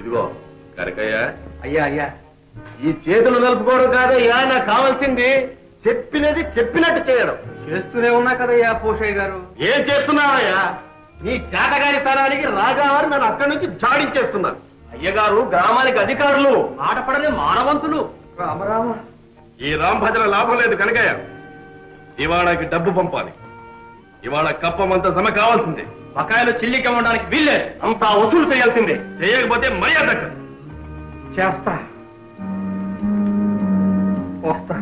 ఇదిగో కనకయ్య, అయ్యా అయ్యా, ఈ చేతులు నలుపుకోవడం కాదయ్యా, నాకు కావాల్సింది చెప్పినది చెప్పినట్టు చేయడం. చేస్తూనే ఉన్నా కదయ్యా పోషయ్య గారు. ఏం చేస్తున్నావయ్యా? నీ చేతగారి తరానికి రాజావారు నన్ను అక్కడి నుంచి జాడించేస్తున్నారు. అయ్యగారు గ్రామానికి అధికారులు, ఆటపడని మానవంతులు. రామరామ, ఈ రాంభజన లాభం లేదు కనకయ్య. ఇవాళకి డబ్బు పంపాలి. ఇవాళ కప్పమంత జమ కావాల్సిందే. బకాయిలు చిల్లికి ఇవ్వడానికి వీల్లేదు. అంతా వసూలు చేయాల్సిందే. చేయకపోతే మర్యాద దక్కదు. చేస్తా, వస్తా.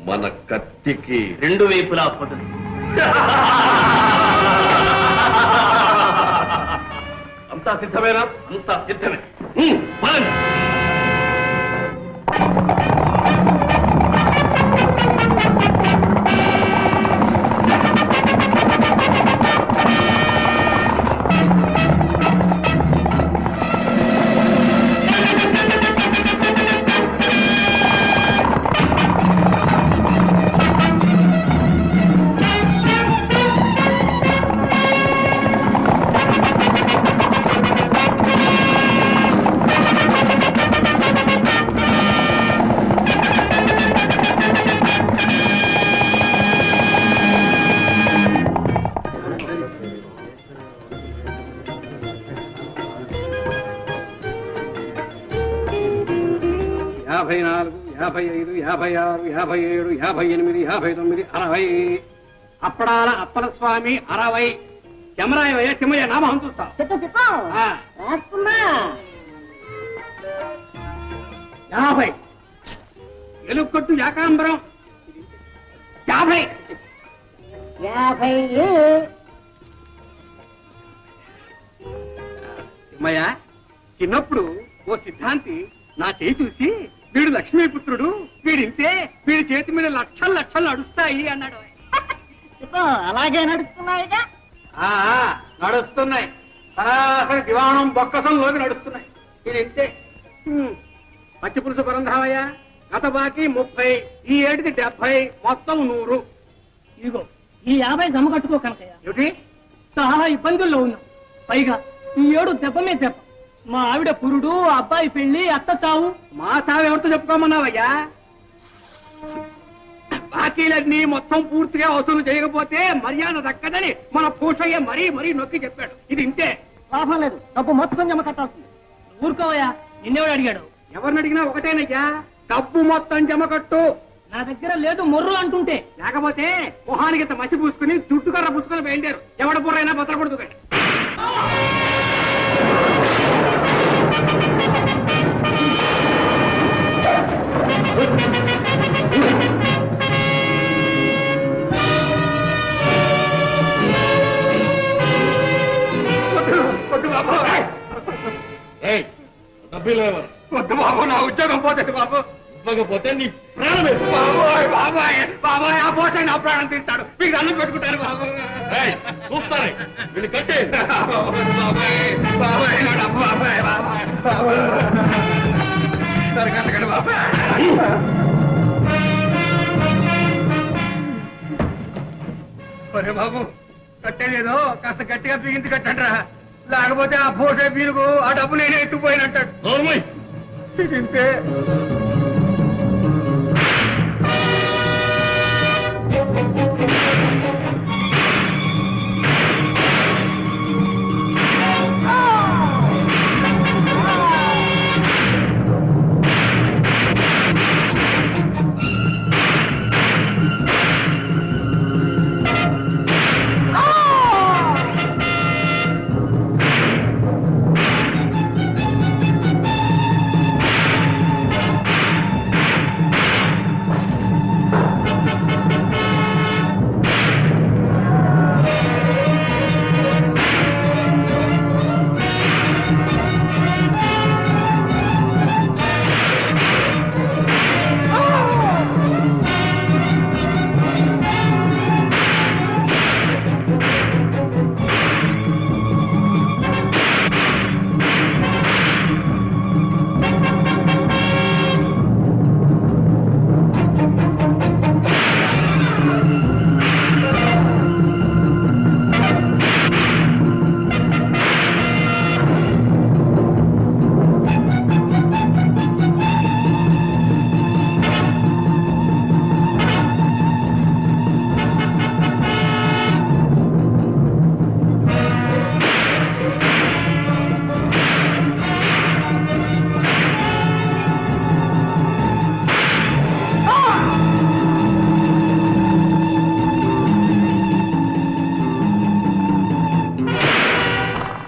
మన కత్తికి రెండు వైపులా పదులు. అంతా సిద్ధమేనా? అంతా సిద్ధమే. పదండి. యాభై 54, 55, 56, 57, 58, 59, 60. అప్పడాల అప్పల స్వామి 60. చెమరాయ తిమ్మయ్య నామం చూస్తా. ఆ. 50. ఎలుకొట్టు యాకాంబరం 50. తిమ్మయ్య, చిన్నప్పుడు ఓ సిద్ధాంతి నా చేయి చూసి వీడు లక్ష్మీపుత్రుడు, వీడింతే, వీడి చేతి మీద లక్షలు లక్షలు నడుస్తాయి అన్నాడు. అలాగే నడుస్తున్నాయిగా. నడుస్తున్నాయి. సరాసరి దివాణం బొక్కసంలోకి నడుస్తున్నాయి. వీడింతే. పచ్చి పులుసు పరంధామయ్య, గత బాకీ 30, ఈ ఏటికి 70, మొత్తం 100. ఇదిగో ఈ 50 జమ కట్టుకో కనకయ్య. ఏమిటి? చాలా ఇబ్బందుల్లో ఉన్నాం. పైగా ఈ ఏడు దెబ్బ మీద దెబ్బ. మా ఆవిడ పురుడు, అబ్బాయి పెళ్లి, అత్త చావు. మా సాగు ఎవరితో చెప్పుకోమన్నావయ్యా? బాకీలన్నీ మొత్తం పూర్తిగా వసూలు చేయకపోతే మర్యాద దక్కదని మన పూషయ్య మరీ మరీ నొక్కి చెప్పాడు. ఇది ఇంతే. లాభం లేదు, డబ్బు మొత్తం జమ కట్టాల్సింది. ఊరుకోవయ్యా, నిన్నెవడు అడిగాడు? ఎవరిని అడిగినా ఒకటేనయ్యా, డబ్బు మొత్తం జమ కట్టు. నా దగ్గర లేదు మొర్రు అంటుంటే. లేకపోతే మొహానికి ఇంత మసి పూసుకుని చుట్టుకర్ర పుచ్చుకొని బయలుదేరు. ఎవడ బుర్రైనా బతలకూడదు. వద్దు బాబు, నా ఉద్యోగం పోతుంది బాబు. ఇవ్వకపోతే నీ ప్రాణమే. బాబోయ్ బాబాయ్ బాబాయ్, ఆ పోతే నా ప్రాణం తీస్తాడు. మీకు అన్నం పెట్టుకుంటారు బాబు. చూస్తానే వీళ్ళు కట్టే. బాబాయ్ బాబాయ్, నా డబ్బు బాబాయ్ బాబాయ్ బాబాయ్. సరే కట్టకండి బాబాయ్. ఒరే బాబు, కట్టేలేదో కాస్త గట్టిగా బిగించి కట్టండిరా. లేకపోతే ఆ పోసే వీరుకు ఆ డబ్బు నేనే ఎత్తుపోయినట్టాడు. నోర్మయ్, ఇంతే.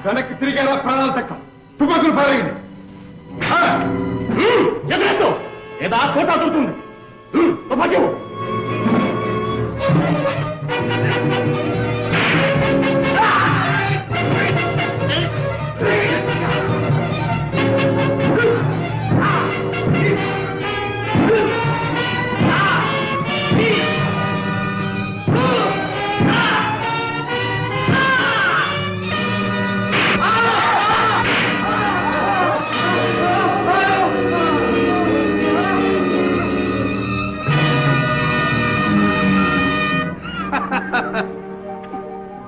వెనక్కి తిరిగేలా ప్రాణాలు తక్కువ తుపాకులు పారేయండి ఎదురెత్తు ఏదా కోట దొరుకుతుంది తుపాకి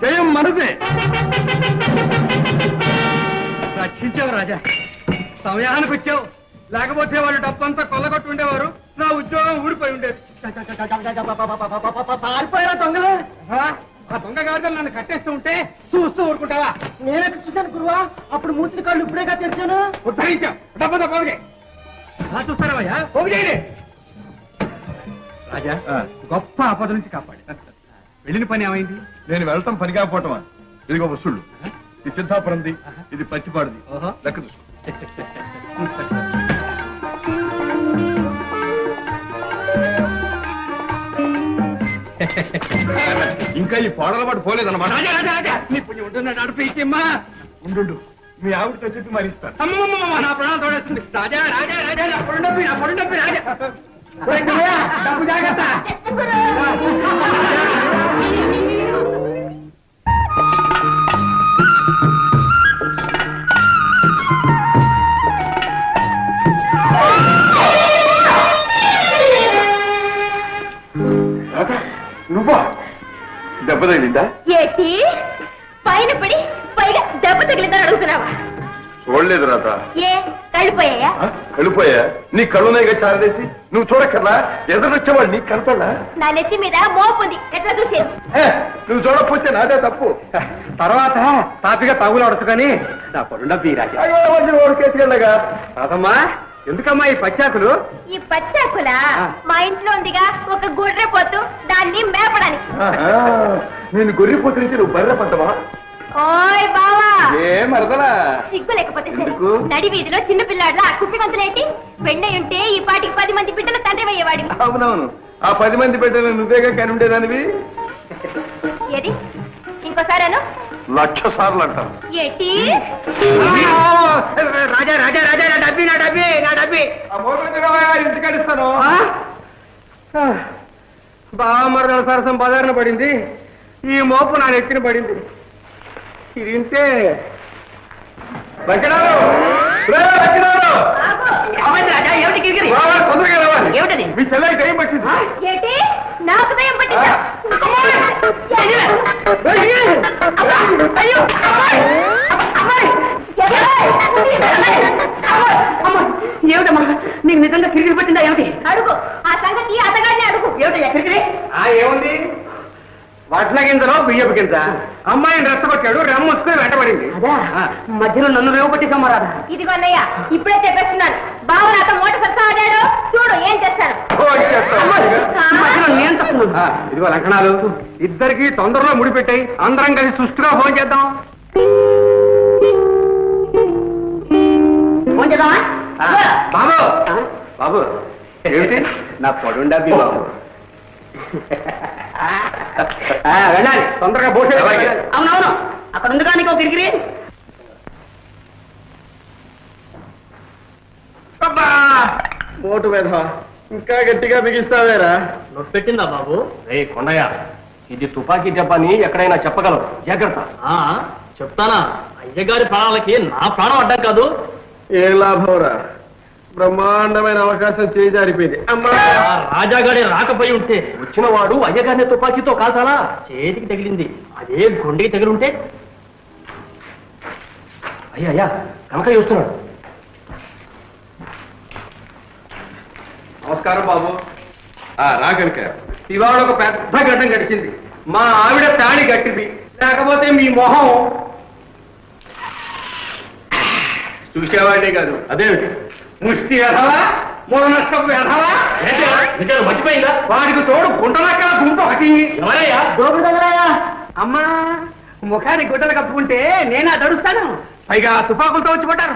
జయం మనదే రక్షించావు రాజా సమయానికి వచ్చావు లేకపోతే వాళ్ళు డబ్బంతా కొల్లగొట్టు ఉండేవారు నా ఉద్యోగం ఊడిపోయి ఉండేది పారిపోయారా దొంగలు ఆ దొంగ గారితో నన్ను కట్టేస్తూ ఉంటే చూస్తూ ఊరుకుంటావా నేనెక్కడ చూశాను గురువా అప్పుడు మూతిని కాళ్ళు ఇప్పుడేగా తెరిచాను ఉద్ధరించావు డబ్బంతా పోగే అలా చూస్తారా పోగు చేయలే రాజా గొప్ప ఆపద నుంచి కాపాడు వెళ్ళిన పని ఏమైంది నేను వెళ్తాం పని కాకపోవటమా ఇదిగో వసూళ్ళు ఇది సిద్ధాపురంది ఇది పచ్చిపాడుది లెక్క చూసుకో ఇంకా ఈ పోడల పాటు పోలేదన్నమాట రాజా రాజా రాజా నీ పుణ్యం ఉంటున్నాడు నడిపించమ్మా ఉండు మీ ఆవిడతో చెప్పి మరి ఇస్తాను అమ్మమ్మ నా ప్రాణం తోడేస్తుంది రాజా రాజా రాజా నా పొడి డబ్బి రాజా డబ్బు జాగ్రత్త నువ్వా దెబ్బ తగిలిందా ఏటి పైన పడి పైగా దెబ్బ తగిలిందని అడుగుతున్నావా చూడలేదు రాత ఏ కళ్ళిపోయాయా కళ్ళిపోయా నీ కళ్ళున్నాయిగా చారదేసి నువ్వు చూడక్కర్లా ఎదురొచ్చేవాడు నీకు కనపడలా నా నెత్తి మీద మోపుంది ఎట్లా చూసేది నువ్వు చూడకపోతే నాదే తప్పు తర్వాత తాపిగా తాగులు అడుచుకొని నా పొడి డబ్బి రాజా ఓడి కేసుకెళ్ళగా రాదమ్మా ఎందుకమ్మా ఈ పచ్చాకులు ఈ పచ్చాకుల మా ఇంట్లో ఉందిగా ఒక గుర్రె పోతు దాన్ని మేపడానికి నేను గొర్రెపోతు నుంచి నువ్వు బర్రె పంటవా ఓయ్ బావా ఏ మరదలా సిగ్గు లేకపోతే సరే. ఎందుకు? నడి వీధిలో చిన్న పిల్లాడ్లా కుప్పి గంతులేంటి పెళ్ళై ఉంటే ఈ పాటికి 10 మంది బిడ్డలు తండ్రి అయ్యేవాడివి అవునవును ఆ 10 మంది పెట్టిన నువ్వేగా కని ఉండేదానివి ఏది ఇంకోసారేను 1,00,000 సార్లు అంటావు ఏటి రాజా రాజా రాజా నా డబ్బి నా డబ్బి నా డబ్బి ఇంటికడిస్తాను బామరదల సరసం బజారున పడింది ఈ మోపు నా నెత్తిన పడింది ఇది ఇంతే ఏమిటది మీ చెల్లెకి టైం పట్టింది ఏటి నాకు దయ్యం పట్టిందా అయ్యో ఏమిటమ్మా నీకు నిజంగా కిరికిరి పట్టిందా ఏమిటి అడుగు ఆ సంగతి అతగాడిని అడుగు ఏమిటయ్యా కిరికిరి ఏముంది వడ్ల గింజలో బియ్యపు గింజ అమ్మాయిని రెచ్చగొట్టాడు రెమ్మొచ్చుకుని వెంటబడింది మధ్యలో నన్ను రేవపట్టిసమ్మా రాదా ఇదిగో అన్నయ్య ఇప్పుడే చెప్పేస్తున్నాను బావ నాతో మోట సత్తా ఆడాడు చూడు ఏం చేస్తాడు నేను తప్పున్నాను ఇదిగో లక్షణాలు ఇద్దరికి తొందరలో ముడిపెట్టాయి అందరం కలిసి సుష్టిగా ఫోన్ చేద్దాం ఫోన్ చేద్దామా బాబు బాబు ఏమిటి నా పొడుండా బాబు వెళ్ళాలి తొందరగా పోసే అవునవును అక్కడ ఉంది కానీ ఒక కిరికిరి మోటు వేధ ఇంకా గట్టిగా బిగిస్తావేరా నొప్పి పెట్టిందా బాబు రే కొండయ్య ఇది తుపాకీ దెబ్బని ఎక్కడైనా చెప్పగలవు జాగ్రత్త చెప్తానా అయ్యగారి ప్రాణాలకి నా ప్రాణం అడ్డం కాదు ఏ లాభంరా బ్రహ్మాండమైన అవకాశం చేజారిపోయింది ఆ రాజాగాడి రాకపోయి ఉంటే వచ్చిన వాడు అయ్యగారిని తుపాకీతో కాల్చాలా చేతికి తగిలింది అదే గుండెకి తగిలి ఉంటే అయ్యా కనక చూస్తున్నాడు నమస్కారం బాబు రా కనుక ఇవాళ ఒక పెద్ద ఘటన గడిచింది మా ఆవిడ తాళి కట్టింది లేకపోతే మీ మొహం చూసేవాడే కాదు అదేమిటి ముష్టి ఎడవా మూల నష్టం ఎడవా మర్చిపోయిందా వాడికి తోడు గుంటలక్కడ గుంట ఒకటి ఎవరయ్యా అమ్మా ముఖానికి గుడ్డలు కప్పుకుంటే నేనా దడుస్తాను, పైగా తుపాకులతో వచ్చి పడ్డారు.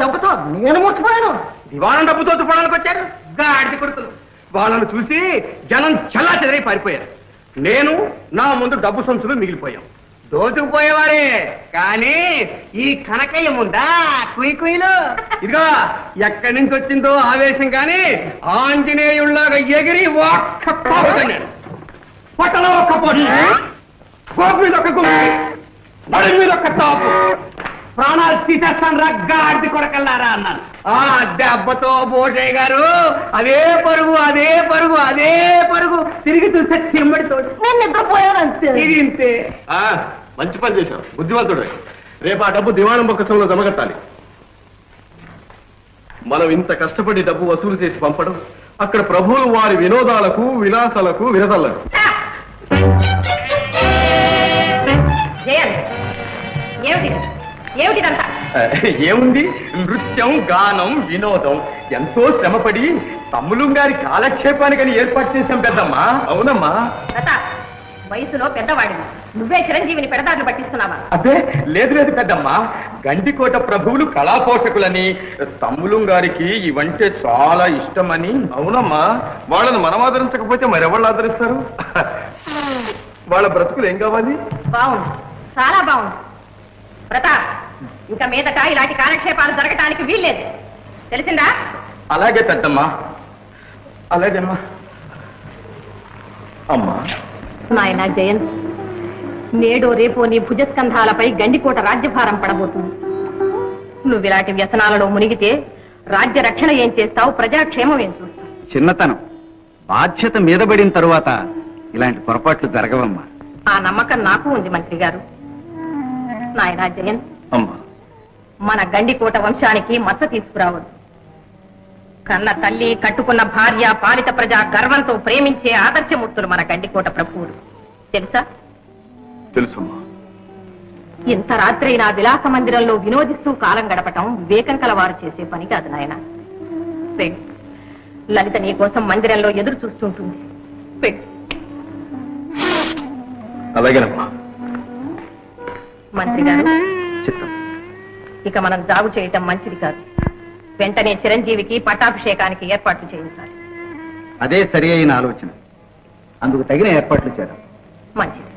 దెబ్బతో నేను మూసిపోయాను. దివాణం డబ్బుతో తుపాడానికి వచ్చారు గాడిద కొడుకులు. వాళ్ళను చూసి జనం చల్లా చెదరై పారిపోయారు. నేను నా ముందు డబ్బు సంచులు మిగిలిపోయాం. దోచుకుపోయేవారే కానీ ఈ కనకయ్య ముందా కుయ్యలు. ఇదిగో ఎక్కడి నుంచి వచ్చిందో ఆవేశం కానీ ఆంజనేయుల్లాగా ఎగిరి ఒక్క పోతున్నాడు. పొట్టలో ఒక్క పొట్ట, గోపు మీద ఒక గుంపు, నడి మీద ఒక్క తాపు, ప్రాణాలు తీసేస్తాను రగ్గాడిది కొడకల్లారా అన్నాను. ఆ దెబ్బతో బోషయ్య గారు అదే పరుగు అదే పరుగు అదే పరుగు తిరిగి చూస్తే చెమ్మడితోడు. నేను నిద్రపోయాను అంతే. ఇది ఇంతే. మంచి పని చేశావు, బుద్ధివంతుడు. రేపు ఆ డబ్బు దివాణం బొక్కసంలో జమగట్టాలి. మనం ఇంత కష్టపడి డబ్బు వసూలు చేసి పంపడం, అక్కడ ప్రభువులు వారి వినోదాలకు విలాసాలకు విరదల్లకు. ఏముంది, నృత్యం గానం వినోదం. ఎంతో శ్రమపడి తమ్ములు గారి కాలక్షేపానికని ఏర్పాటు చేశాం పెద్దమ్మా. అవునమ్మా. వయసులో పెద్దవాడిని, నువ్వే చిరంజీవిని పెడదారులు పట్టిస్తున్నావా? అదే లేదు లేదు పెద్దమ్మా, గండికోట ప్రభువులు కళాపోషకులని, తమ్ములు గారికి ఇవంటే చాలా ఇష్టమని. అవునమ్మా, వాళ్ళని మనం ఆదరించకపోతే మరెవాళ్ళు ఆదరిస్తారు? వాళ్ళ బ్రతుకులు ఏం కావాలి? బాగుంది, చాలా బాగుంది. ప్రతాప్, ఇంకా మీదట ఇలాంటి కాలక్షేపాలు జరగటానికి వీల్లేదు, తెలిసిందా? అలాగే పెద్దమ్మా, అలాగేమ్మా. అమ్మా నాయనా జయంత్, నేడో రేపో నీ భుజస్కంధాలపై గండికోట రాజ్యభారం పడబోతుంది. నువ్వు ఇలాంటి వ్యసనాలలో మునిగితే రాజ్య రక్షణ ఏం చేస్తావు, ప్రజాక్షేమం ఏం చూస్తావు? చిన్నతనం, బాధ్యత మీదబడిన తరువాత ఇలాంటి పొరపాట్లు జరగవమ్మా. ఆ నమ్మకం నాకు ఉంది మంత్రి గారు. నాయనా జయంత్, అమ్మా, మన గండికోట వంశానికి మచ్చ తీసుకురావద్దు. కన్న తల్లి, కట్టుకున్న భార్య, పాలిత ప్రజ గర్వంతో ప్రేమించే ఆదర్శమూర్తులు మన గండికోట ప్రభువులు, తెలుసా? తెలుసమ్మా. ఇంత రాత్రి నా విలాస మందిరంలో వినోదిస్తూ కాలం గడపటం వివేకం కలవారు చేసే పని కాదు నాయన. పెళ్ళి, లలిత నీ కోసం మందిరంలో ఎదురు చూస్తుంటుంది. పెళ్ళి. అలాగేనమ్మా. మంత్రి గారు, చిత్తం. ఇక మనం జాగు చేయటం మంచిది కాదు. వెంటనే చిరంజీవికి పట్టాభిషేకానికి ఏర్పాట్లు చేయించాలి. అదే సరి అయిన ఆలోచన, అందుకు తగిన ఏర్పాట్లు చేద్దాం. మంచిది.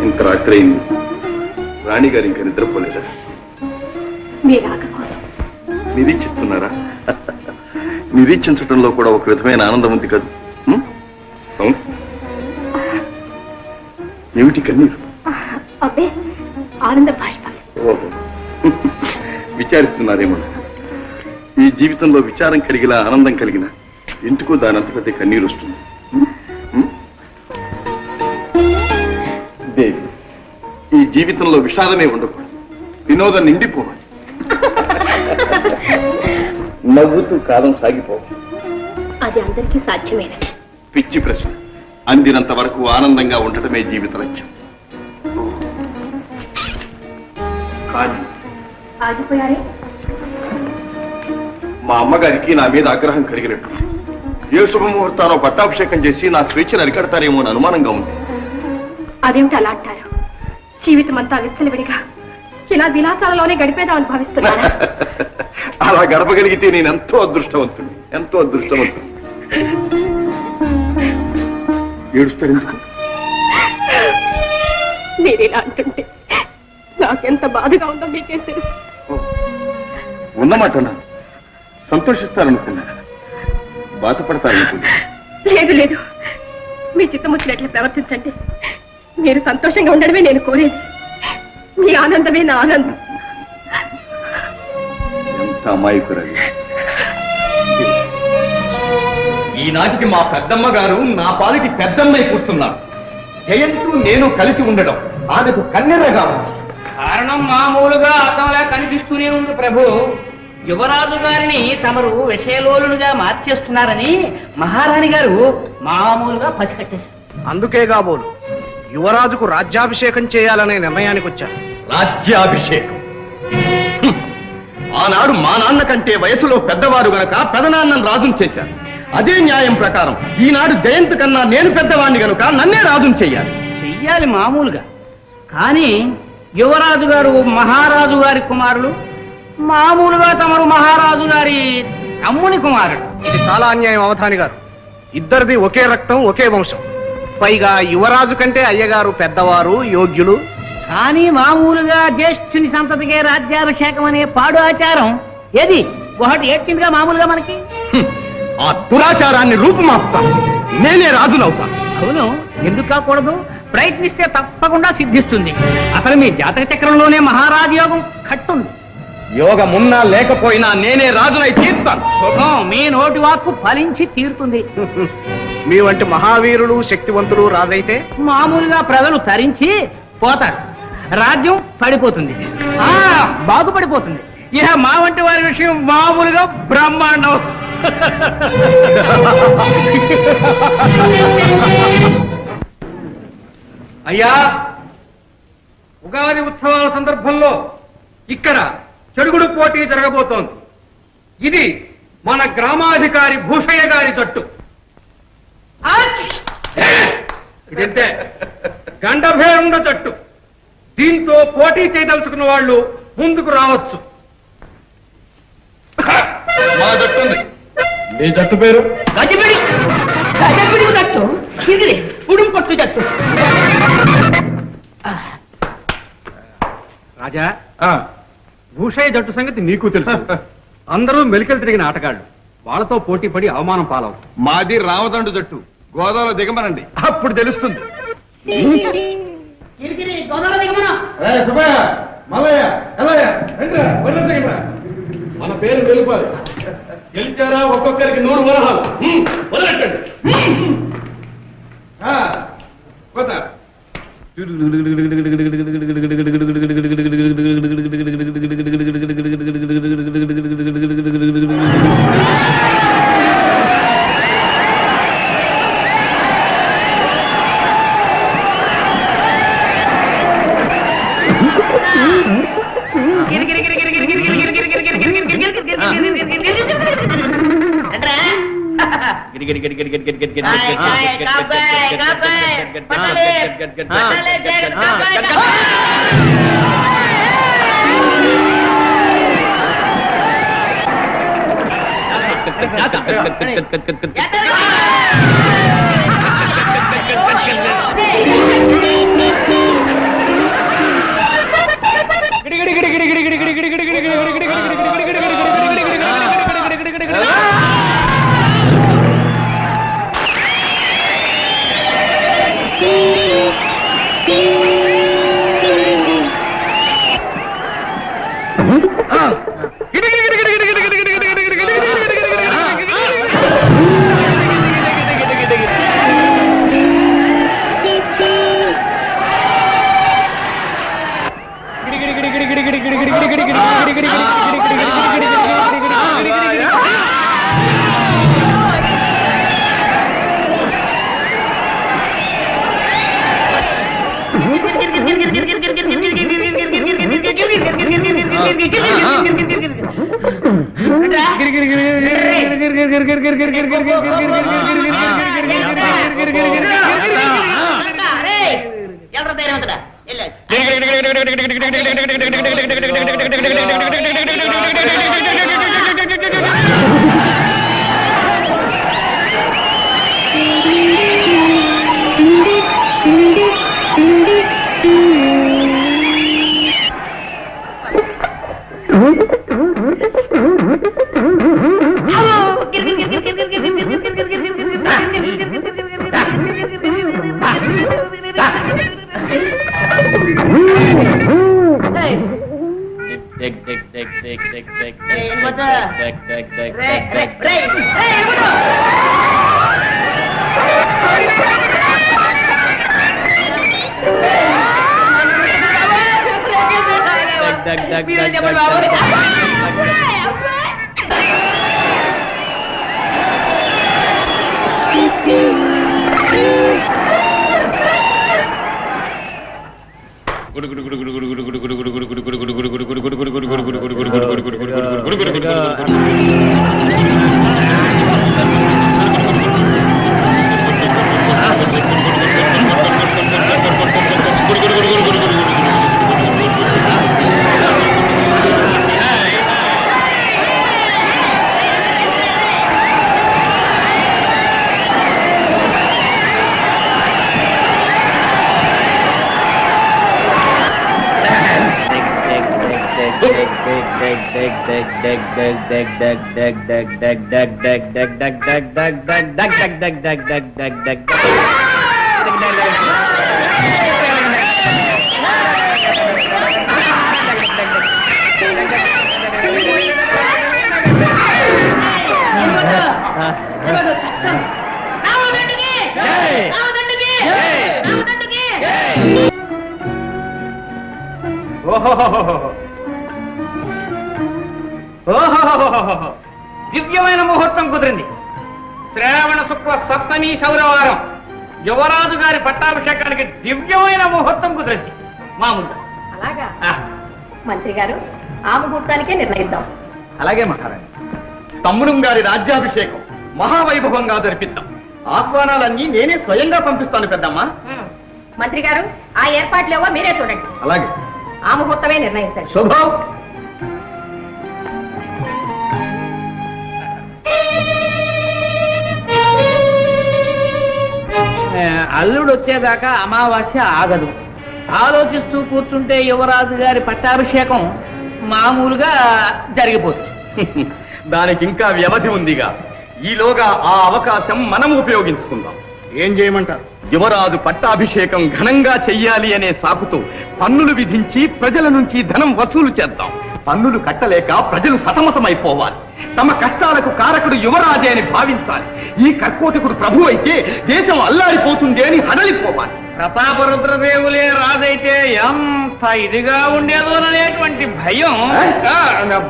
ఇంత రాత్రి అయింది, రాణి గారు ఇంకా నిద్రపోలేదా? మీ రాక కోసం నిరీక్షిస్తున్నారా? నిరీక్షించడంలో కూడా ఒక విధమైన ఆనందం ఉంది కదా. ఏమిటి కన్నీరు? అబ్బే, ఆనంద బాష్పాలు. ఓహో, విచారిస్తున్నారేమో. ఈ జీవితంలో విచారం కలిగిన ఆనందం కలిగిన ఎందుకో దానంతటదే కన్నీరు వస్తుంది. దేవి, ఈ జీవితంలో విషాదమే ఉండకూడదు, వినోదం నిండిపోవాలి. నవ్వుతూ కాలం సాగిపోవాలి. అది అందరికీ సాధ్యమేనది. పిచ్చి ప్రశ్న. అందినంత వరకు ఆనందంగా ఉండటమే జీవిత లక్ష్యం. కానీ ఆగిపోయారే? మా అమ్మగారికి నా మీద ఆగ్రహం కలిగినట్టు, ఏ శుభముహూర్తానో పట్టాభిషేకం చేసి నా స్వేచ్ఛను అరికడతారేమో అని అనుమానంగా ఉంది. అదేమిటి అలా అంటారు? జీవితం అంతా విచ్చలవిడిగా ఇలా విలాసాలలోనే గడిపేదామని భావిస్తున్నారా? అలా గడపగలిగితే నేను ఎంతో అదృష్టవంతుడు, ఎంతో అదృష్టవంతుడు. ఏడుస్తాడు ఎందుకు? మీరు ఇలా అంటుంటే నాకెంత బాధగా ఉందో మీకే తెలుసు. ఉన్నమాట సంతోషిస్తారనుకున్నా, బాధపడతారనుకున్నా. లేదు లేదు, మీ చిత్తముచ్చినట్లు ప్రవర్తించండి. మీరు సంతోషంగా ఉండడమే నేను కోరేది. మీ ఆనందమే నా ఆనందం. ఎంత అమాయకురాలు. ఈనాటికి మా పెద్దమ్మ గారు నా పాలిటి పెద్దమ్మై కూర్చున్నారు. జయంతు నేను కలిసి ఉండడం ఆమెకు కన్నెరగా ఉంది. కారణం మామూలుగా అర్థంలా కనిపిస్తూనే ఉంది ప్రభు. యువరాజు గారిని తమరు విషయలోలుగా మార్చేస్తున్నారని మహారాణి గారు మామూలుగా పసిగట్టేశారు. అందుకే కాబోలు యువరాజుకు రాజ్యాభిషేకం చేయాలనే నిర్ణయానికి వచ్చాను. రాజ్యాభిషేకం హ్మ్. ఆనాడు మా నాన్న కంటే వయసులో పెద్దవారు గనక పెదనాన్నను రాజును చేశారు. అదే న్యాయం ప్రకారం ఈనాడు జయంత్ కన్నా నేను పెద్దవాణ్ణి గనుక నన్నే రాజును చెయ్యాలి. చెయ్యాలి మామూలుగా. కానీ యువరాజు గారు మహారాజు గారి కుమారులు, మామూలుగా తమరు మహారాజు గారి తమ్ముని కుమారుడు. ఇది చాలా అన్యాయం అవధాని గారు. ఇద్దరిది ఒకే రక్తం, ఒకే వంశం. పైగా యువరాజు కంటే అయ్యగారు పెద్దవారు, యోగ్యులు. కానీ మామూలుగా జ్యేష్ఠుని సంతతికే రాజ్యాభిషేకం అనే పాడు ఆచారం ఏది ఒకటి ఏడ్చిందిగా మామూలుగా మనకి. హ్మ్. ఆ దురాచారాన్ని రూపుమాపుతాను. నేనే రాజునవుతాను. అవును, ఎందుకు కాకూడదు? ప్రయత్నిస్తే తప్పకుండా సిద్ధిస్తుంది. అసలు మీ జాతక చక్రంలోనే మహారాజు యోగం కట్టుంది. యోగమున్నా లేకపోయినా నేనే రాజునై తీర్తాను. శుభం, మీ నోటి వాక్కు ఫలించి తీరుతుంది. మీ వంటి మహావీరులు, శక్తివంతులు రాజైతే మామూలుగా ప్రజలు తరించి పోతారు, రాజ్యం పడిపోతుంది, బాగుపడిపోతుంది. ఇక మా వంటి వారి విషయం మామూలుగా బ్రహ్మాండం. అయ్యా, ఉగాది ఉత్సవాల సందర్భంలో ఇక్కడ చెడుగుడు పోటీ జరగబోతోంది. ఇది మన గ్రామాధికారి భూషయ్య గారి జట్టు. ఇదంతే గండభేరుండ జట్టు. దీంతో పోటీ చేయదలుచుకున్న వాళ్ళు ముందుకు రావచ్చు. మా జట్టు ఉంది. మీ జట్టు పేరు? గజిబిడి జట్టు, ఇది ఉడుం పట్టు జట్టు. రాజా, భూషయ్య జట్టు సంగతి నీకు తెలుసు. అందరూ మెలికలు తిరిగిన ఆటగాళ్ళు. వాళ్ళతో పోటీ పడి అవమానం పాలవుతారు. మాది రామదండు జట్టు. గోదావరి దిగమనండి, అప్పుడు తెలుస్తుంది. సుబ్బయ్య, మల్లయ్య, ఎల్లయ్య, రండిరా, వర్ణం దిగమరా. మన పేరు వెలుపాలి. గెలిచారా ఒక్కొక్కరికి 100 వరహాలు. వదలెట్టండి. పోతా. దివ్యమైన ముహూర్తం కుదిరింది. శ్రావణ శుక్ల సప్తమి శౌరవారం యువరాజు గారి పట్టాభిషేకానికి దివ్యమైన ముహూర్తం కుదిరింది. మామూలుగా అలాగా మంత్రి గారు ఆ ముహూర్తానికే నిర్ణయిద్దాం. అలాగే మహారాణి. తమ్ముడు గారి రాజ్యాభిషేకం మహావైభవంగా జరిపిద్దాం. ఆహ్వానాలన్నీ నేనే స్వయంగా పంపిస్తాను పెద్దమ్మా. మంత్రి గారు ఆ ఏర్పాట్లేవో మీరే చూడండి. అలాగే. ఆ ముహూర్తమే నిర్ణయించండి. శుభం. అల్లుడు వచ్చేదాకా అమావాస్య ఆగదు. ఆలోచిస్తూ కూర్చుంటే యువరాజు గారి పట్టాభిషేకం మామూలుగా జరిగిపోతుంది. దానికి ఇంకా వ్యవధి ఉందిగా. ఈలోగా ఆ అవకాశం మనం ఉపయోగించుకుందాం. ఏం చేయమంటారు? యువరాజు పట్టాభిషేకం ఘనంగా చెయ్యాలి అనే సాకుతో పన్నులు విధించి ప్రజల నుంచి ధనం వసూలు చేద్దాం. పన్నులు కట్టలేక ప్రజలు సతమతమైపోవాలి. తమ కష్టాలకు కారకుడు యువరాజే అని భావించాలి. ఈ కర్కోటకుడు ప్రభు అయితే దేశం అల్లాడిపోతుంది అని హడలిపోవాలి. ప్రతాపరుద్రదేవులే రాజైతే ఎంత ఇదిగా ఉండేదోననేటువంటి భయం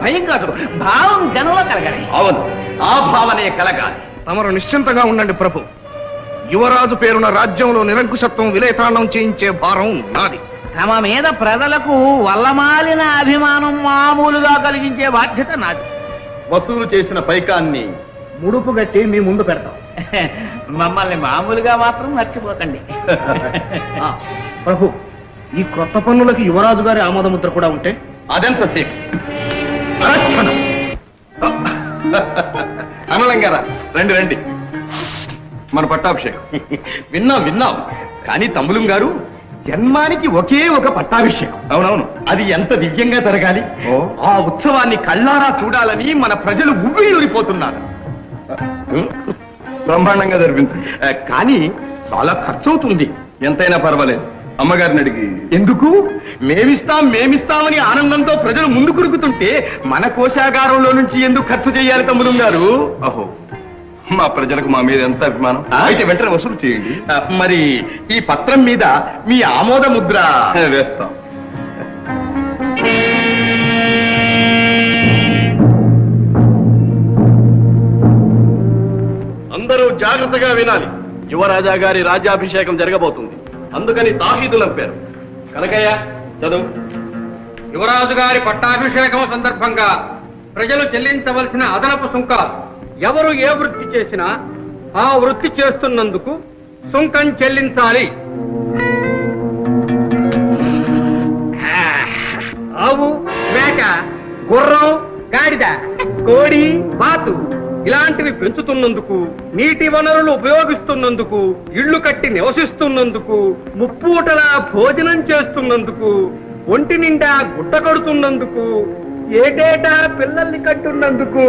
భయం కాదు, భావం జనంలో కలగాలి. అవును, ఆ భావనే కలగాలి. తమరు నిశ్చింతగా ఉండండి ప్రభు. యువరాజు పేరున రాజ్యంలో నిరంకుశత్వం విలేతాండం చేయించే భారం నాది. తమ మీద ప్రజలకు వల్లమాలిన అభిమానం మామూలుగా కలిగించే బాధ్యత నాది. వసూలు చేసిన పైకాన్ని ముడుపు గట్టి మీ ముందు పెడతాం. మమ్మల్ని మామూలుగా మాత్రం మర్చిపోకండి. ప్రభు, ఈ క్రొత్త పన్నులకి యువరాజు గారి ఆమోదముద్ర కూడా ఉంటే అదెంతసేపు? అరక్షణం. అనలంగారా, రండి రండి. మన పట్టాభిషేకం విన్నాం. కానీ తమ్ములం గారు, జన్మానికి ఒకే ఒక పట్టాభిషేకం. అవునవును, అది ఎంత దివ్యంగా జరగాలి. ఆ ఉత్సవాన్ని కళ్ళారా చూడాలని మన ప్రజలు ఉవ్విళ్ళూరిపోతున్నారు. బ్రహ్మాండంగా జరిపించండి. కానీ చాలా ఖర్చు అవుతుంది. ఎంతైనా పర్వాలేదు. అమ్మగారిని అడిగి ఎందుకు? మేమిస్తామని ఆనందంతో ప్రజలు ముందు కురుకుతుంటే మన కోశాగారంలో నుంచి ఎందుకు ఖర్చు చేయాలి తమ్ముడు గారు? అహో, మా ప్రజలకు మా మీద ఎంత అభిమానం. అయితే వెంటనే వసూలు చేయండి. మరి ఈ పత్రం మీద మీ ఆమోద ముద్ర వేస్తాం. అందరూ జాగ్రత్తగా వినాలి. యువరాజా గారి రాజ్యాభిషేకం జరగబోతుంది. అందుకని తాహీదులు అంపారు. కనకయ్య చదువు. యువరాజు గారి పట్టాభిషేకం సందర్భంగా ప్రజలు చెల్లించవలసిన అదనపు సుంకాలు. ఎవరు ఏ వృత్తి చేసినా ఆ వృత్తి చేస్తున్నందుకు సుంకం చెల్లించాలి. ఆవు, మేక, గుర్రం, గాడిద, కోడి, బాతు ఇలాంటివి పెంచుతున్నందుకు, నీటి వనరులు ఉపయోగిస్తున్నందుకు, ఇళ్లు కట్టి నివసిస్తున్నందుకు, ముప్పూటలా భోజనం చేస్తున్నందుకు, ఒంటి నిండా గుడ్డ కడుతున్నందుకు, ఏటేటా పిల్లల్ని కట్టున్నందుకు,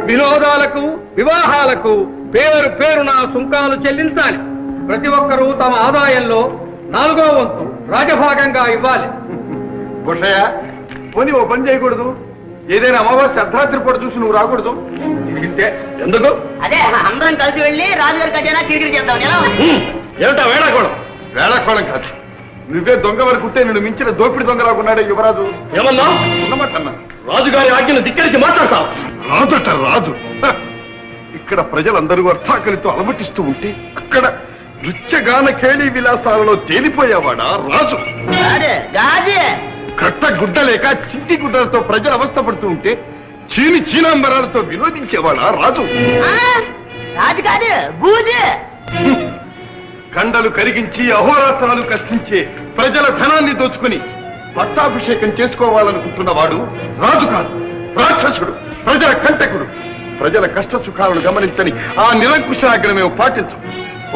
వినోదాలకు, వివాహాలకు పేరు పేరున సుంకాలు చెల్లించాలి. ప్రతి ఒక్కరూ తమ ఆదాయంలో 4వ వంతు రాజభాగంగా ఇవ్వాలి. బుషయ్య, పోనీ ఓ పని చేయకూడదు? ఏదైనా అమావాస్య అర్ధరాత్రి పూట చూసి నువ్వు రాకూడదు? ఇంతే. ఎందుకు? అదే అందరం కలిసి వెళ్ళి రాజుగారి ఖజానా కిరికిరి చేద్దాం. ఏమిటా వేళాకోళం? వేళాకోళం కాదు, నువ్వే దొంగ వరకు ఉంటే నిన్ను మించిన దోపిడి దొంగలాగున్నాడే యువరాజు. ఏమన్నా ఉన్నమాటన్నా. రాజుగారి ఆజ్ఞను ధిక్కరించి మాట్లాడతావు. రాజట రాజు. ఇక్కడ ప్రజలందరూ అర్థాకలితో అలమటిస్తూ ఉంటే అక్కడ నృత్యగాన కేళీ విలాసాలలో తేలిపోయేవాడా రాజు. కట్ట గుడ్డలేక చింటి గుడ్డలతో ప్రజలు అవస్థపడుతూ ఉంటే చీనాంబరాలతో వినోదించేవాడా రాజు. కండలు కరిగించి అహోరాత్రాలు కష్టించే ప్రజల ధనాన్ని దోచుకుని పట్టాభిషేకం చేసుకోవాలనుకుంటున్నవాడు రాజు కాదు, రాక్షసుడు, ప్రజల కంటకుడు. ప్రజల కష్ట సుఖాలను గమనించని ఆ నిరంకుశాగ్ర మేము పాటించం.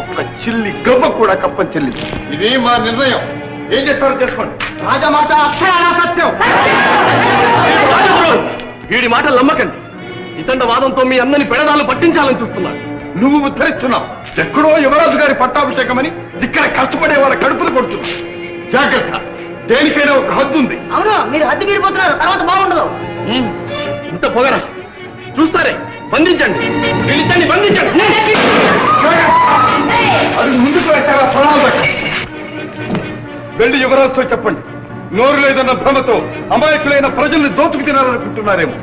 ఒక్క చిల్లి గవ్వ కూడా కప్పం చెల్లింది. ఇదే మా నిర్ణయం. ఏం చేస్తారో చేసుకోండి. రాజమాట అక్షరాల సత్యం. వీడి మాటలు నమ్మకండి. ఇతండ వాదంతో మీ అందరిని పెడదాలు పట్టించాలని చూస్తున్నాడు. నువ్వు ఉద్ధరిస్తున్నావు. ఎక్కడో యువరాజు గారి పట్టాభిషేకమని ఇక్కడ కష్టపడే వాళ్ళ కడుపులు కొడుతున్నావు. జాగ్రత్త, దేనికైనా ఒక హద్దు ఉంది. అవును, మీరు హద్దు మీరిపోతున్నారు, తర్వాత బాగుండదు. ఇంత పొగరా చూస్తారే, బంధించండి, వీళ్ళిద్దరిని బంధించండి. అది ముందుకు వేశారా ఫలాలు బట్టి. వెళ్ళి యువరాజుతో చెప్పండి, నోరు లేదన్న భ్రమతో అమాయకులైన ప్రజల్ని దోచుకు తినాలనుకుంటున్నారేమో.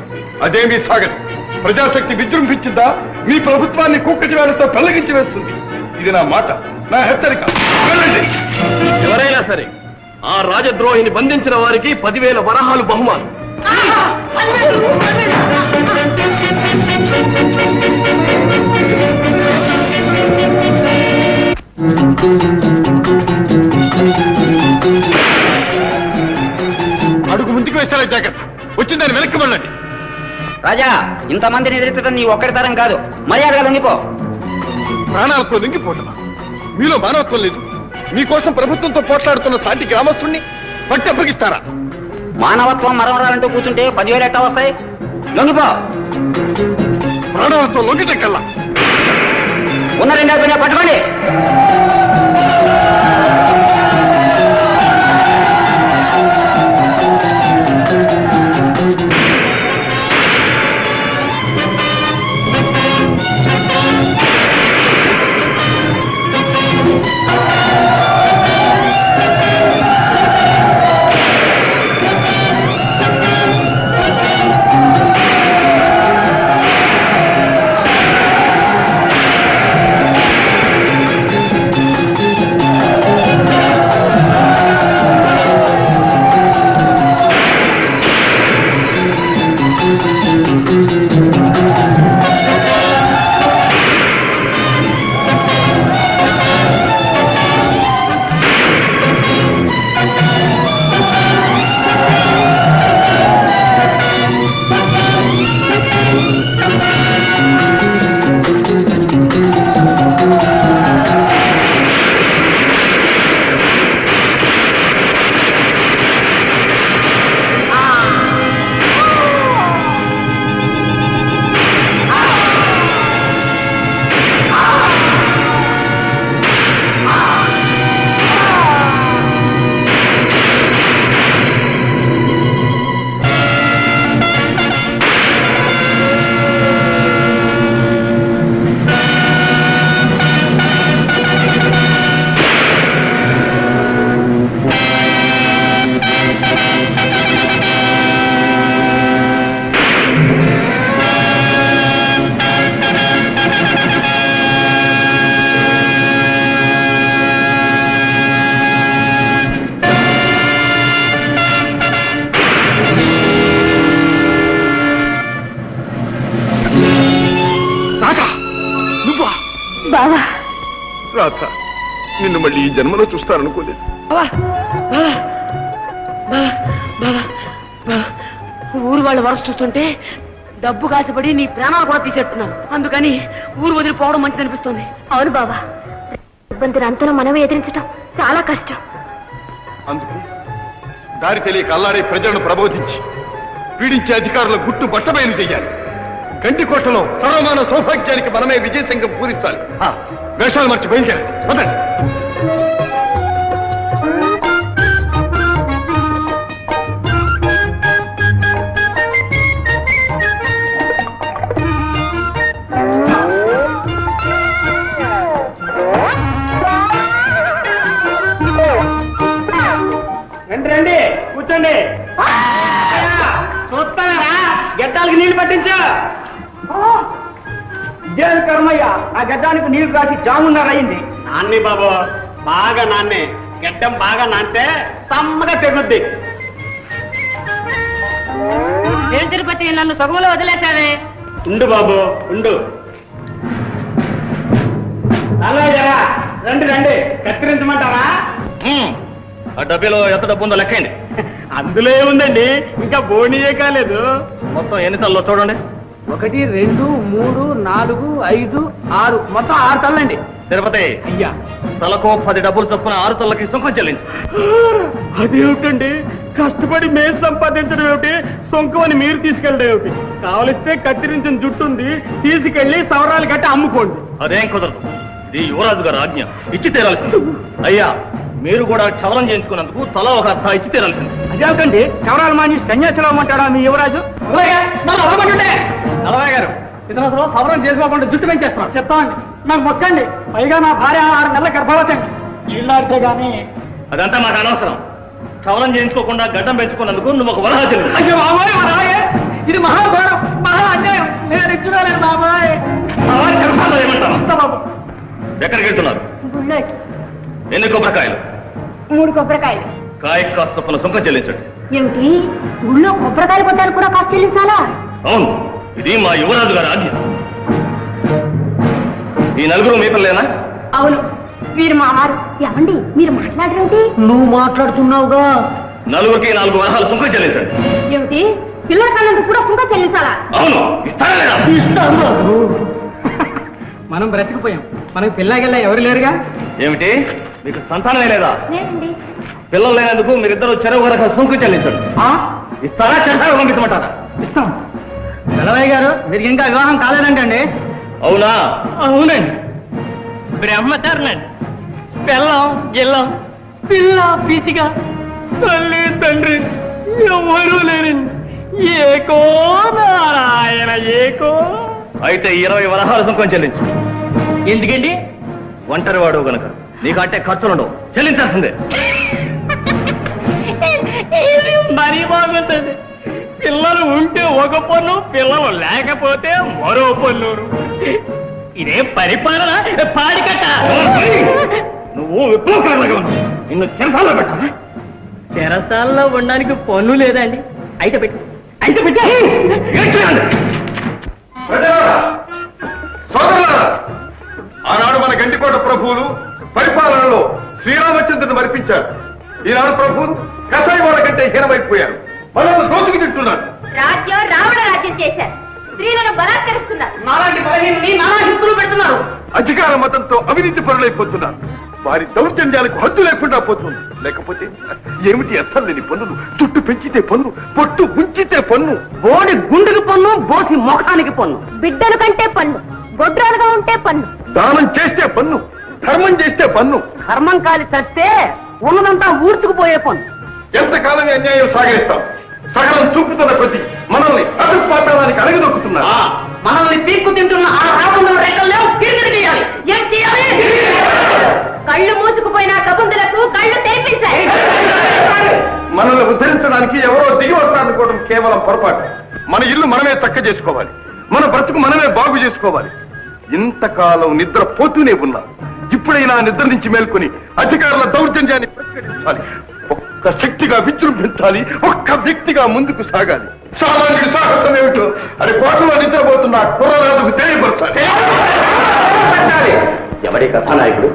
అదేమీ సాగదు. ప్రజాశక్తి విజృంభించిందా మీ ప్రభుత్వాన్ని కుక్కటి వేళతో పెళ్లగించి వేస్తుంది. ఇది నా మాట, నా హెచ్చరిక. వెళ్ళండి. ఎవరైనా సరే ఆ రాజద్రోహిని బంధించిన వారికి 10,000 వరహాలు బహుమానం. అడుగు ముందుకు వేస్తారా? జాగ్రత్త, వచ్చిందని వెనక్కి వెళ్ళండి. రాజా, ఇంతమందిని ఎదుర్కొంటే నీ ఒక్కడి తరం కాదు, మర్యాదగా లొంగిపో. ప్రాణాలతో లొంగిపోవటమా? మీలో మానవత్వం లేదు. మీకోసం ప్రభుత్వంతో పోట్లాడుతున్న సాటి గ్రామస్తుణ్ణి పట్టి అప్పగిస్తారా? మానవత్వం మరవరాలంటూ కూర్చుంటే 10,000 ఎట్టా వస్తాయి? లొంగిపో. ప్రాణాలతో లొంగితే కల్లా ఉన్న 2 పట్టుకోండి. రాధ, నిన్ను మళ్ళీ ఈ జన్మలో చూస్తాననుకోలేదు. ఊరు వాళ్ళు వరస చూస్తుంటే డబ్బు కాసిపడి నీ ప్రాణాలు కూడా తీసేస్తున్నాను. అందుకని ఊరు వదిలిపోవడం మంచిది అనిపిస్తుంది. అవును బాబా, ఇబ్బందిని అంతలో మనమే ఎదిరించడం చాలా కష్టం. అందుకే దారి తెలియక అల్లాడే ప్రజలను ప్రబోధించి పీడించే అధికారుల గుట్టు బట్టబయలు చెయ్యాలి. గంటికోటలో సర్వమాన సౌభాగ్యానికి మనమే విజయసంగం పూరించాలి. వేషాలు మర్చి బయలుదేరాలి. వదండి. ఇదేం కర్మయ్య, ఆ గడ్డానికి నీళ్లు రాసి జామున్నరయింది. నాన్ని బాబు, బాగా నాన్నే. గడ్డం బాగా నాన్తే సమ్మగా తెగుద్ది. ఏం తిరుపతి, నన్ను సొగములో వదిలేశావే. ఉండు బాబు ఉండు. హలో జరా, రండి రండి, కత్తిరించమంటారా? ఆ డబ్బీలో ఎంత డబ్బు ఉందో లెక్కండి. అందులో ఏముందండి, ఇంకా బోనీయే కాలేదు. మొత్తం ఎన్ని తల్లో చూడండి. 1, 2, 3, 4, 5, 6, మొత్తం 6 తల్లండి. తిరుపతి, అయ్యా తలకో 10 డబ్బులు చొప్పున 6 తల్లకి సుఖం చెల్లించు. అదేమిటండి, కష్టపడి మేము సంపాదించడం ఏమిటి, సొంకం అని మీరు తీసుకెళ్ళడం ఏమిటి? కావలిస్తే కత్తిరించిన జుట్టు ఉంది, తీసుకెళ్లి సవరాలు కట్టి అమ్ముకోండి. అదేం కుదరదు, ఇది యువరాజు గారు ఆజ్ఞ, ఇచ్చి తీరాల్సింది. అయ్యా, మీరు కూడా క్షవరం చేయించుకున్నందుకు తల ఒక అర్థ ఇచ్చి తీరాల్సింది. అదేమిటండి, చవరాలు మాని సన్యాసులు అమ్మంటాడా మీ యువరాజు? నలభై గారు, ఇతను అసలు సవరం చేసుకోకుండా జుట్టు పెంచేస్తున్నాడు. చెప్తామండి, నాకు మొక్కండి. పైగా నా భార్య 6 నెలల గర్భవతండి. ఇల్లాడితే గానీ అదంతా మాకు అనవసరం. క్షవరం చేయించుకోకుండా గడ్డం పెంచుకున్నందుకు నువ్వు ఒక వరహ చెల్లి. అయ్యో బాబాయ్, వరాయే, ఇది మహాఘోరం, మహా అన్యాయం. నేను ఇచ్చుకోలేను బాబాయ్. ఏమంటావా? ఎక్కడికి వెళ్తున్నారు? గుళ్ళోకి ఎన్ని కొబ్బరికాయలు? 3 కొబ్బరికాయలు. కాయ కాస్త చొప్పున సుఖం చెల్లించండి. ఏమిటి, గుళ్ళో కొబ్బరికాయలు కొట్టారు కూడా కాస్త చెల్లించాలా? అవును, ఇది మా యువరాజు గారి ఆజ్ఞ. ఈ నలుగురు మీ పిల్లేనా? అవును, వీరు మా వారు. ఏమండి, మీరు మాట్లాడరేంటి? నువ్వు మాట్లాడుతున్నావుగా. నలుగురికి 4 వరహాలు సుఖం చెల్లించండి. ఏమిటి, పిల్లల కన్నందుకు కూడా సుంక చెల్లించాలా? అవును, ఇస్తారా లేదా? మనం బ్రతికిపోయాం, మనకు పిల్లగల్లా ఎవరు లేరుగా. ఏమిటి, మీకు సంతానమే లేదా? లేదండి. పిల్లలు లేనందుకు మీరిద్దరు చెరువు వరకు సుంకు చెల్లించండి. ఇస్తారా, చెరసాలు పంపించమంటారా? ఇస్తాం. పిల్లవయ్య గారు, మీరు ఇంకా వివాహం కాలేదంటండి? అవునా? అవునండి. బ్రహ్మచారులండి. పిల్లం గిల్లం, పిల్ల పీచిగా, తల్లి తండ్రి ఎవరూ లేరండి. ఏకో నారాయణ ఏకో. అయితే 20 వరహాలు సుంకం చెల్లించు. ఎందుకండి? ఒంటరి వాడు గనక నీకంటే ఖర్చులుండవు, చెల్లించాల్సిందే. మరీ బాగుంటుంది. పిల్లలు ఉంటే ఒక పన్ను, పిల్లలు లేకపోతే మరో పన్ను. ఇదే పరిపాలన పాడికట్ట. నువ్వు విప్లవకారులుగా ఉన్నావు. నిన్ను చెరసాల్లో పెట్టాలా? చెరసాల్లో ఉండడానికి పన్ను లేదండి. అయితే పెట్టు, అయితే పెట్టు. ఏం చేయాలి? సోదరులారా, ఆనాడు మన గండికోట ప్రభువులు పరిపాలనలో శ్రీరామచంద్రుని మరిపించారు. ఈనాడు ప్రభువులు కసాయి వాళ్ళ కంటే హీనమైపోయారు. మనల్ని దోచుకు తింటున్నారు. రాజ్యం రావణ రాజ్యం చేశారు. స్త్రీలను బలాత్కరిస్తున్నారు. నాలాంటి బలహీనని నానా హిందులు పెడుతున్నారు. అధికార మతంతో అవినీతి పరులైపోతున్నారు. వారి దౌర్జన్యాలకు హద్దు లేకుండా పోతుంది. లేకపోతే ఏమిటి అర్థం లేని పన్నులు? చుట్టు పెంచితే పన్ను, పొట్టు ఉంచితే పన్ను. బోడి గుండెకి పన్ను, బోసి ముఖానికి పన్ను. బిడ్డల కంటే పన్ను, గొడ్రాలుగా ఉంటే పన్ను. దానం చేస్తే పన్ను, ధర్మం చేస్తే పన్ను. కర్మం కాలి చస్తే ఉన్నదంతా ఊర్చుకుపోయే పన్ను. ఎంతకాలమే అన్యాయం సాగరిస్తాం? సకలం చూపుతున్న ప్రతి మనల్ని అదుపాటానికి అడగదొక్కుతున్నారు. మనల్ని పీక్కు తింటున్న ఆ రాకుండా రేఖల్లో తిరిగి చేయాలి. ఏం చేయాలి? కళ్ళు మూసుకుపోయిన కబుందులకు కళ్ళు తెరిపించాయి. మనల్ని ఉద్ధరించడానికి ఎవరో దిగి వస్తారనుకోవడం కేవలం పొరపాటు. మన ఇల్లు మనమే చక్క చేసుకోవాలి, మన బ్రతుకు మనమే బాగు చేసుకోవాలి. ఇంతకాలం నిద్ర పోతూనే ఉన్నాం. ఇప్పుడైనా నిద్ర నుంచి మేల్కొని అధికారుల దౌర్జన్యాన్ని ప్రతిఘటించాలి. ఒక్క శక్తిగా విజృంభించాలి, ఒక్క వ్యక్తిగా ముందుకు సాగాలి. సామాన్యుడి సాహసం ఏమిటో అది కోటలో నిద్రపోతున్న కుర్రరాజుకు తెలియపరచాలి. ఎవరి కథానాయకుడు?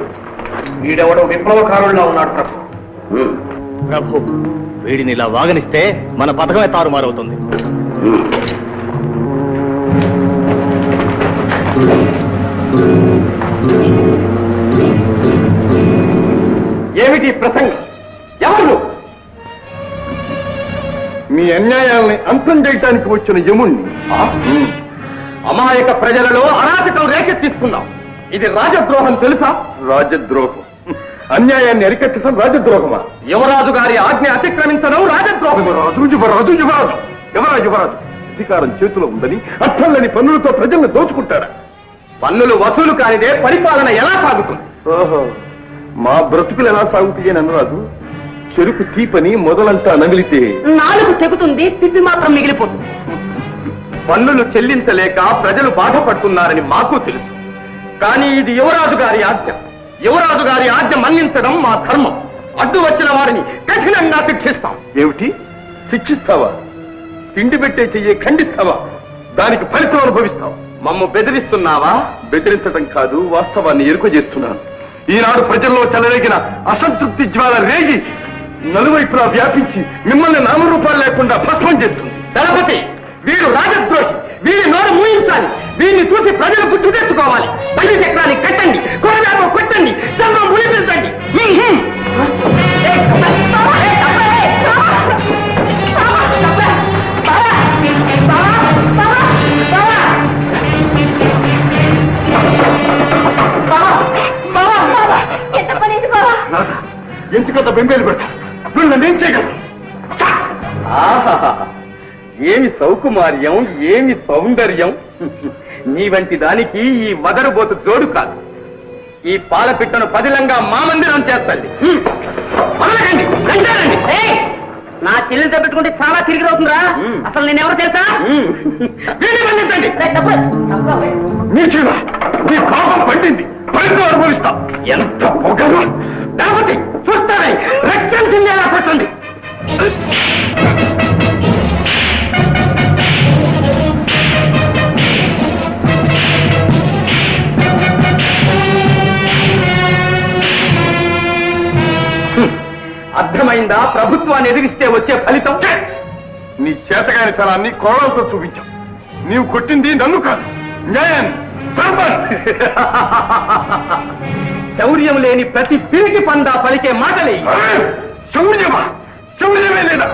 వీడెవడో విప్లవకారుడిలా ఉన్నాడు ప్రభు. ప్రభు, వీడిని ఇలా వాగనిస్తే మన పథకమే తారుమారవుతుంది. ఏమిటి ప్రసంగం? ఎవరు? మీ అన్యాయాల్ని అంతం చేయటానికి వచ్చిన యముణ్ణి. అమాయక ప్రజలలో అరాచకం రేకెత్తిస్తున్నాం. ఇది రాజద్రోహం తెలుసా? రాజద్రోహం? అన్యాయాన్ని అరికట్టడం రాజద్రోహమా? యువరాజు గారి ఆజ్ఞ అతిక్రమించడం రాజద్రోహం. యువరాజు ఎవరా యువరాజు? అధికారం చేతిలో ఉందని అర్థం లేని పన్నులతో ప్రజల్ని దోచుకుంటారా? పన్నులు వసూలు కానిదే పరిపాలన ఎలా సాగుతుంది? ఓహో, మా బ్రతుకులు ఎలా సాగుతాయని అనరాదు. చెరుకు తీపని మొదలంతా నమిలితే నాలుగు తెగుతుంది, తిప్పి మాత్రం మిగిలిపోతుంది. పన్నులు చెల్లించలేక ప్రజలు బాధపడుతున్నారని మాకు తెలుసు. కానీ ఇది యువరాజు గారి ఆజ్ఞ. యువరాజు గారి ఆజ్ఞ మన్నించడం మా ధర్మం. అడ్డు వచ్చిన వారిని కఠినంగా శిక్షిస్తాం. ఏమిటి శిక్షిస్తావా? తిండి పెట్టే చెయ్యి ఖండిస్తావా? దానికి ఫలితం అనుభవిస్తావు. మమ్మ బెదిరిస్తున్నావా? బెదిరించడం కాదు, వాస్తవాన్ని ఎరుక చేస్తున్నాను. ఈనాడు ప్రజల్లో చెలరేగిన అసంతృప్తి జ్వాల రేగి నలువైపులా వ్యాపించి మిమ్మల్ని నామరూపాలు లేకుండా భస్మం చేస్తుంది. దళపతి, వీడు రాజద్రోహి. వీడి నోరు మూయించాలి. వీడిని చూసి ప్రజలు బుద్ధి తెచ్చుకోవాలి. పల్లి చక్రాన్ని కట్టండి, కొరడాతో కొట్టండి, చర్మం ములిపించండి. ఎందుకంత బెంబేలు పెడతా? నువ్వు నన్నేం చేయగలవు? ఏమి సౌకుమార్యం, ఏమి సౌందర్యం! నీ వంటి దానికి ఈ వదరుబోతు జోడు కాదు. ఈ పాలపిట్టను పదిలంగా మా మందిరం చేస్తండి. నా చెల్లితో పెట్టుకుంటే చాలా తిరిగి అవుతుందా? అసలు నేను ఎవరు తెలుసా? మందించండి. నీ పాపం పండింది, ఫలితం అనుభవిస్తా. ఎంత పొగరు! లేకపోతే చూస్తానే రక్తం చిందేలా కొట్టండి. అర్థమైందా? ప్రభుత్వాన్ని ఎదిరిస్తే వచ్చే ఫలితం. నీ చేతగాని తనాన్ని కోణంతో చూపించావు. నీవు కొట్టింది నన్ను కాదు, న్యాయాన్ని. శౌర్యం లేని ప్రతి పిరికి పందా పలికే మాటలే. శౌర్యమా? శౌర్యమే లేదా?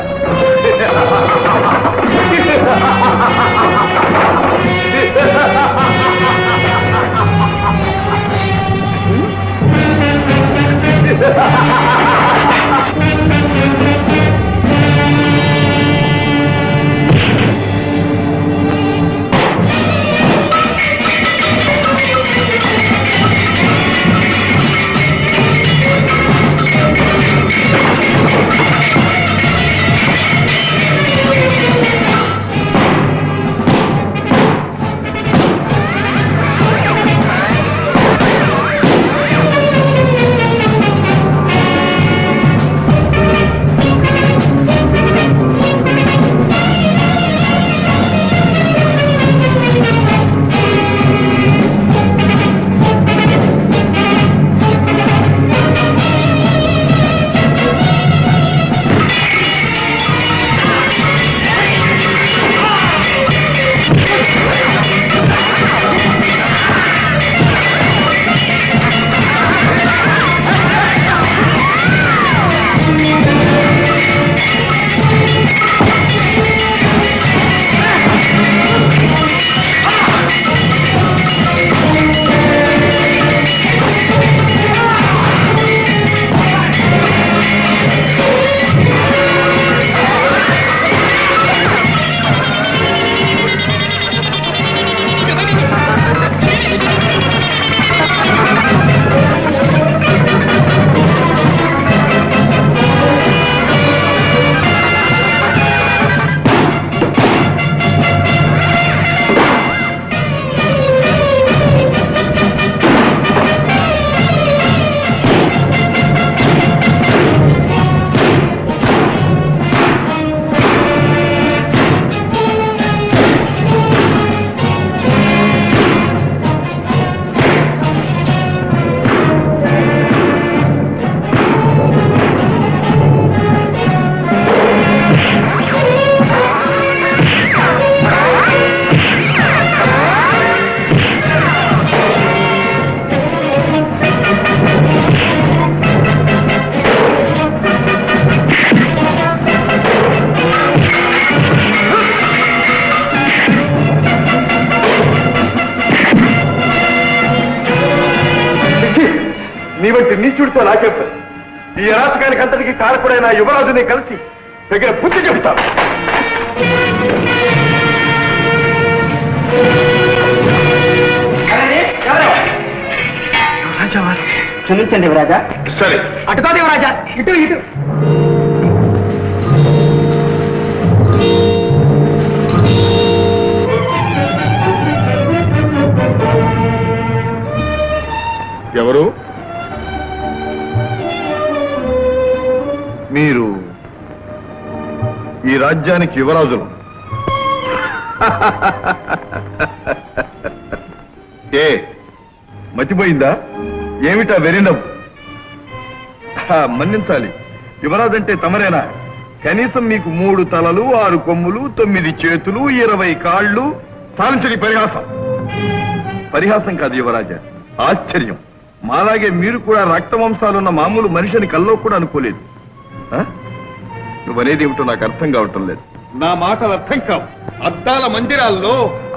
నీ వంటి నీచుడితో నాకే పని. ఈ అరాచకానికి అంతటికి కారకుడైన యువరాజుని కలిసి తగిన బుద్ధి చెబుతాను. క్షమించండి యువరాజా. సరే, అటుగా యువరాజా, ఇటు ఇటు. ఎవరు మీరు? ఈ రాజ్యానికి యువరాజులు. ఏ మతిపోయిందా ఏమిటా వెరినవ్వు? మన్నించాలి, యువరాజంటే తమరేనా? కనీసం మీకు 3 తలలు 6 కొమ్ములు 9 చేతులు 20 కాళ్ళు సాధించని పరిహాసం. పరిహాసం కాదు యువరాజా, ఆశ్చర్యం. మాలాగే మీరు కూడా రక్తవంశాలున్న మామూలు మనిషిని కల్లో కూడా అనుకోలేదు. నువ్వనేది ఏమిటో నాకు అర్థం కావటం లేదు. నా మాటలు అర్థం కావు. అద్దాల మందిరాల్లో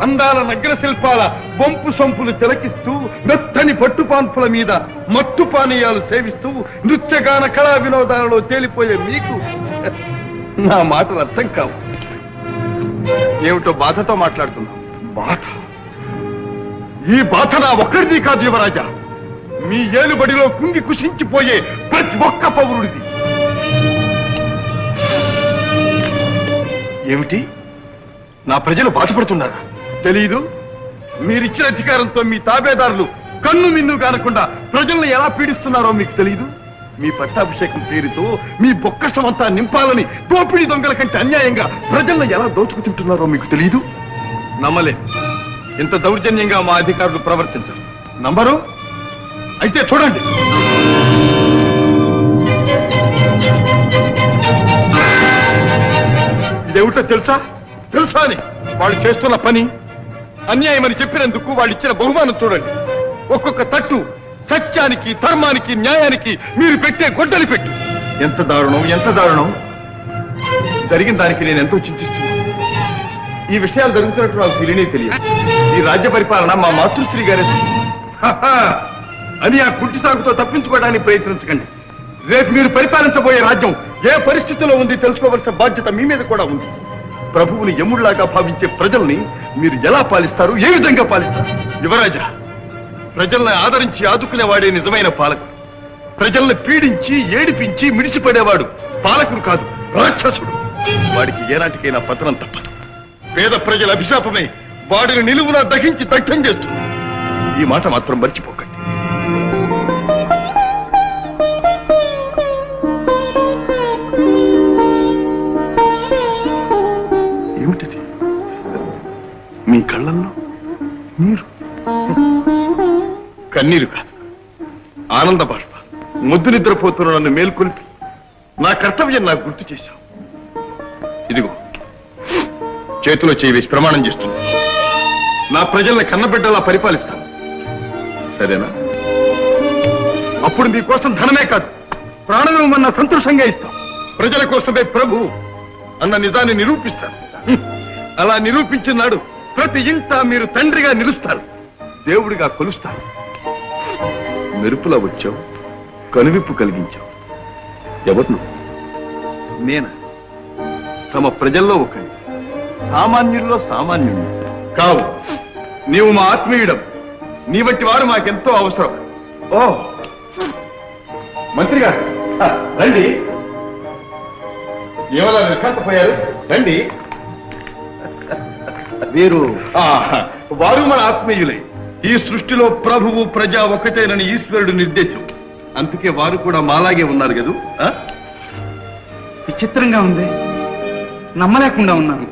అందాల నగ్న శిల్పాల వంపు సొంపులు తిలకిస్తూ మెత్తని పట్టుపాన్పుల మీద మట్టు పానీయాలు సేవిస్తూ నృత్యగాన కళా వినోదాలలో తేలిపోయే మీకు నా మాటలు అర్థం కావు. ఏమిటో బాధతో మాట్లాడుతున్నావు. బాధ? ఈ బాధ నా ఒక్కడిది కాదు యువరాజా, మీ ఏలుబడిలో కుంగి కుషించిపోయే ప్రతి ఒక్క పౌరుడిది. ఏమిటి? నా ప్రజలు బాధపడుతున్నారా? తెలీదు? మీరిచ్చిన అధికారంతో మీ తాబేదారులు కన్ను మిన్ను కానకుండా ప్రజలను ఎలా పీడిస్తున్నారో మీకు తెలీదు? మీ పట్టాభిషేకం పేరుతో మీ బొక్కసమంతా నింపాలని దోపిడీ దొంగల కంటే అన్యాయంగా ప్రజలను ఎలా దోచుకుతుంటున్నారో మీకు తెలీదు? నమ్మలే, ఇంత దౌర్జన్యంగా మా అధికారులు ప్రవర్తించరు. నమ్మరు? అయితే చూడండి. ఇదేమిటో తెలుసా? తెలుసా అని వాళ్ళు చేస్తున్న పని అన్యాయమని చెప్పినందుకు వాళ్ళు ఇచ్చిన బహుమానం చూడండి. ఒక్కొక్క తట్టు సత్యానికి, ధర్మానికి, న్యాయానికి మీరు పెట్టే గొడ్డలి పెట్టు. ఎంత దారుణం, ఎంత దారుణం! జరిగిన దానికి నేను ఎంతో చింతిస్తున్నాను. ఈ విషయాలు జరుగుతున్నట్టు నాకు తెలియనే తెలియదు. ఈ రాజ్య పరిపాలన మా మాతృశ్రీ గారే అని ఆ కుంటి సాగుతో తప్పించుకోవడానికి ప్రయత్నించకండి. రేపు మీరు పరిపాలించబోయే రాజ్యం ఏ పరిస్థితిలో ఉంది తెలుసుకోవలసిన బాధ్యత మీ మీద కూడా ఉంది. ప్రభువుని యముడిలాగా భావించే ప్రజల్ని మీరు ఎలా పాలిస్తారు, ఏ విధంగా పాలిస్తారు? యువరాజా, ప్రజల్ని ఆదరించి ఆదుకునేవాడే నిజమైన పాలకుడు. ప్రజల్ని పీడించి ఏడిపించి మిడిసిపడేవాడు పాలకుడు కాదు, రాక్షసుడు. వాడికి ఏనాటికైనా పతనం తప్పదు. పేద ప్రజల అభిశాపమే వాడిని నిలువునా దహించి దగ్ధం చేస్తుంది. ఈ మాట మాత్రం మర్చిపోకండి. ఏమిటది? మీ కళ్ళల్లో నీరు. కన్నీరు కాదు, ఆనంద బాష్ప. ముద్దు నిద్రపోతున్న నన్ను మేల్కొల్పి నా కర్తవ్యం నాకు గుర్తు చేశావు. ఇదిగో చేతిలో చేయి వేసి ప్రమాణం చేస్తున్నా. నా ప్రజల్ని కన్నబిడ్డలా పరిపాలిస్తాను, సరేనా? అప్పుడు మీకోసం ధనమే కాదు, ప్రాణమేమన్నా సంతోషంగా ఇస్తాం. ప్రజల కోసమే ప్రభు అన్న నిజాన్ని నిరూపిస్తాను. అలా నిరూపించిన నాడు ప్రతి ఇంట మీరు తండ్రిగా నిలుస్తారు, దేవుడిగా కొలుస్తారు. మెరుపులా వచ్చావు, కనువిప్పు కలిగించావు. ఎవరు నువ్వు? నేనా? తమ ప్రజల్లో ఒకరి, సామాన్యుల్లో సామాన్యుడు కావు. నీవు మా ఆత్మీయుడం. నీ వంటి వారు మాకెంతో అవసరం. ఓ మంత్రి గారు, రండి. ఏమలా నిర్ఘాంతపోయారు? రండి. వీరు వారు మన ఆత్మీయులే. ఈ సృష్టిలో ప్రభువు ప్రజ ఒకటేనని ఈశ్వరుడు నిర్దేశం. అందుకే వారు కూడా మాలాగే ఉన్నారు కదూ. విచిత్రంగా ఉంది, నమ్మలేకుండా ఉన్నాను.